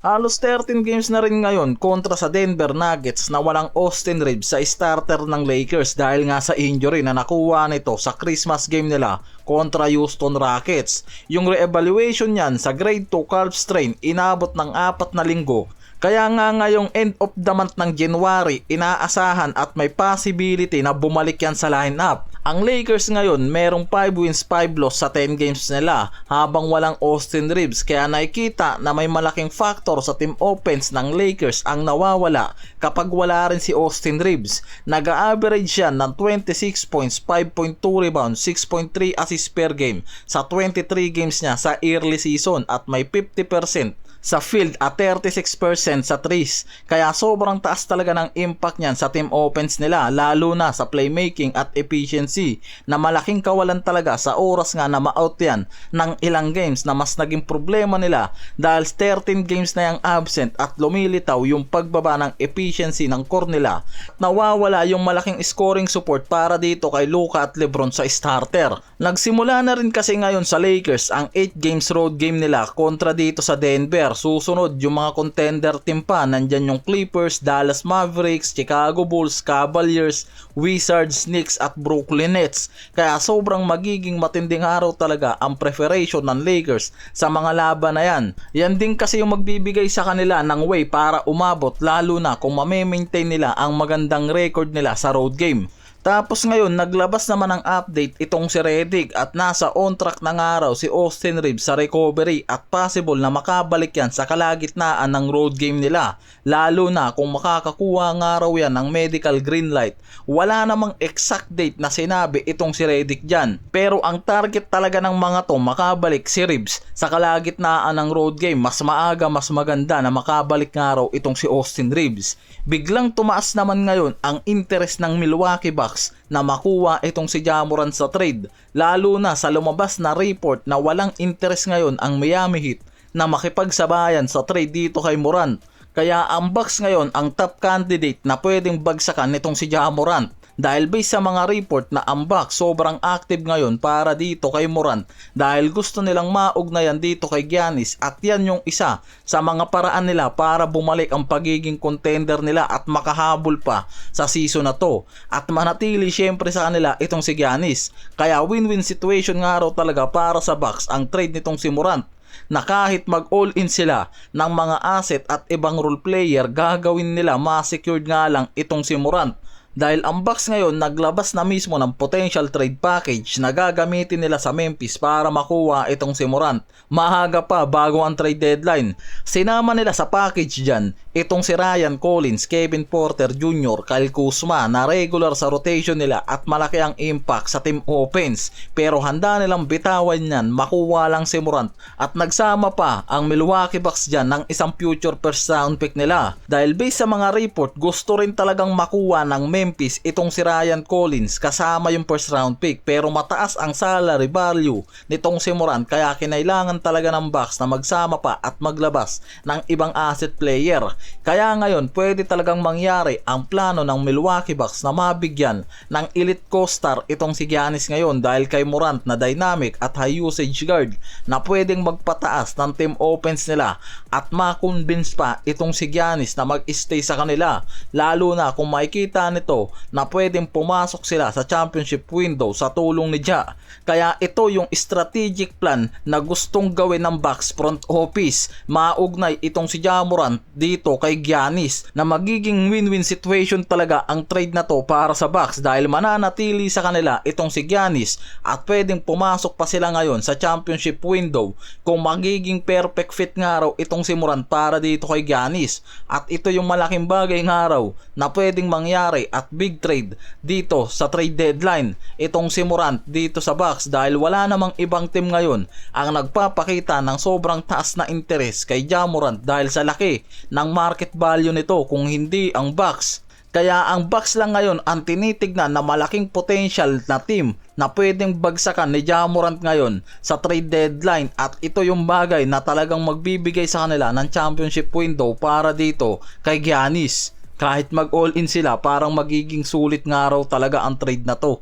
Halos 13 games na rin ngayon kontra sa Denver Nuggets na walang Austin Reeves sa starter ng Lakers dahil nga sa injury na nakuha nito sa Christmas game nila kontra Houston Rockets. Yung re-evaluation niyan sa grade 2 calf strain inabot ng 4 na linggo. Kaya nga ngayong end of the month ng January, inaasahan at may possibility na bumalik yan sa lineup. Ang Lakers ngayon merong 5 wins 5 loss sa 10 games nila habang walang Austin Reeves, kaya nakikita na may malaking factor sa team offense ng Lakers ang nawawala kapag wala rin si Austin Reeves. Nag-average siya ng 26 points, 5.2 rebounds, 6.3 assists per game sa 23 games niya sa early season at may 50% sa field at 36% sa threes. Kaya sobrang taas talaga ng impact niyan sa team offense nila, lalo na sa playmaking at efficiency na malaking kawalan talaga sa oras nga na ma-out yan ng ilang games na mas naging problema nila dahil 13 games na yung absent at lumilitaw yung pagbaba ng efficiency ng core nila. Nawawala yung malaking scoring support para dito kay Luka at Lebron sa starter. Nagsimula na rin kasi ngayon sa Lakers ang 8 games road game nila kontra dito sa Denver. Susunod yung mga contender team pa, nandyan yung Clippers, Dallas Mavericks, Chicago Bulls, Cavaliers, Wizards, Knicks at Brooklyn Nets. Kaya sobrang magiging matinding araw talaga ang preparation ng Lakers sa mga laban na yan. Yan din kasi yung magbibigay sa kanila ng way para umabot, lalo na kung mame-maintain nila ang magandang record nila sa road game. Tapos ngayon naglabas naman ng update itong si Redick at nasa on track na nga raw si Austin Reeves sa recovery at possible na makabalik yan sa kalagitnaan ng road game nila, lalo na kung makakakuha nga raw yan ng medical green light. Wala namang exact date na sinabi itong si Redick dyan, pero ang target talaga ng mga to makabalik si Reeves sa kalagitnaan ng road game. Mas maaga mas maganda na makabalik nga raw itong si Austin Reeves. Biglang tumaas naman ngayon ang interest ng Milwaukee Bucks na makuha itong si Ja Morant sa trade, lalo na sa lumabas na report na walang interest ngayon ang Miami Heat na makipagsabayan sa trade dito kay Morant. Kaya ang Bucks ngayon ang top candidate na pwedeng bagsakan nitong si Ja Morant. Dahil based sa mga report na ang Bucks sobrang active ngayon para dito kay Morant dahil gusto nilang maugnayan dito kay Giannis at yan yung isa sa mga paraan nila para bumalik ang pagiging contender nila at makahabol pa sa season na to at manatili syempre sa kanila itong si Giannis. Kaya win-win situation nga raw talaga para sa Bucks ang trade nitong si Morant, na kahit mag-all-in sila ng mga asset at ibang role player, gagawin nila ma-secured nga lang itong si Morant. Dahil ang Bucks ngayon naglabas na mismo ng potential trade package na gagamitin nila sa Memphis para makuha itong si Morant. Mahaga pa bago ang trade deadline. Sinama nila sa package dyan itong si Ryan Collins, Kevin Porter Jr., Kyle Kuzma na regular sa rotation nila at malaki ang impact sa team offense. Pero handa nilang bitawan yan, makuha lang si Morant at nagsama pa ang Milwaukee Bucks dyan ng isang future first round pick nila. Dahil based sa mga report, gusto rin talagang makuha ng Memphis itong si Ryan Collins kasama yung first round pick, pero mataas ang salary value nitong si Morant kaya kinailangan talaga ng Bucks na magsama pa at maglabas ng ibang asset player. Kaya ngayon pwede talagang mangyari ang plano ng Milwaukee Bucks na mabigyan ng elite co-star itong si Giannis ngayon dahil kay Morant na dynamic at high usage guard na pwedeng magpataas ng team offense nila at ma-convince pa itong si Giannis na mag-stay sa kanila, lalo na kung makikita nito na pwedeng pumasok sila sa championship window sa tulong ni Ja. Kaya ito yung strategic plan na gustong gawin ng Bucks front office. Maugnay itong si Ja Morant dito kay Giannis na magiging win-win situation talaga ang trade na to para sa Bucks dahil mananatili sa kanila itong si Giannis at pwedeng pumasok pa sila ngayon sa championship window kung magiging perfect fit nga raw itong si Morant para dito kay Giannis. At ito yung malaking bagay nga raw na pwedeng mangyari at big trade dito sa trade deadline itong si Morant dito sa Bucks dahil wala namang ibang team ngayon ang nagpapakita ng sobrang taas na interest kay Ja Morant dahil sa laki ng market value nito kung hindi ang Bucks. Kaya ang Bucks lang ngayon ang tinitignan na malaking potential na team na pwedeng bagsakan ni Ja Morant ngayon sa trade deadline at ito yung bagay na talagang magbibigay sa kanila ng championship window para dito kay Giannis. Kahit mag-all-in sila, parang magiging sulit nga raw talaga ang trade na to.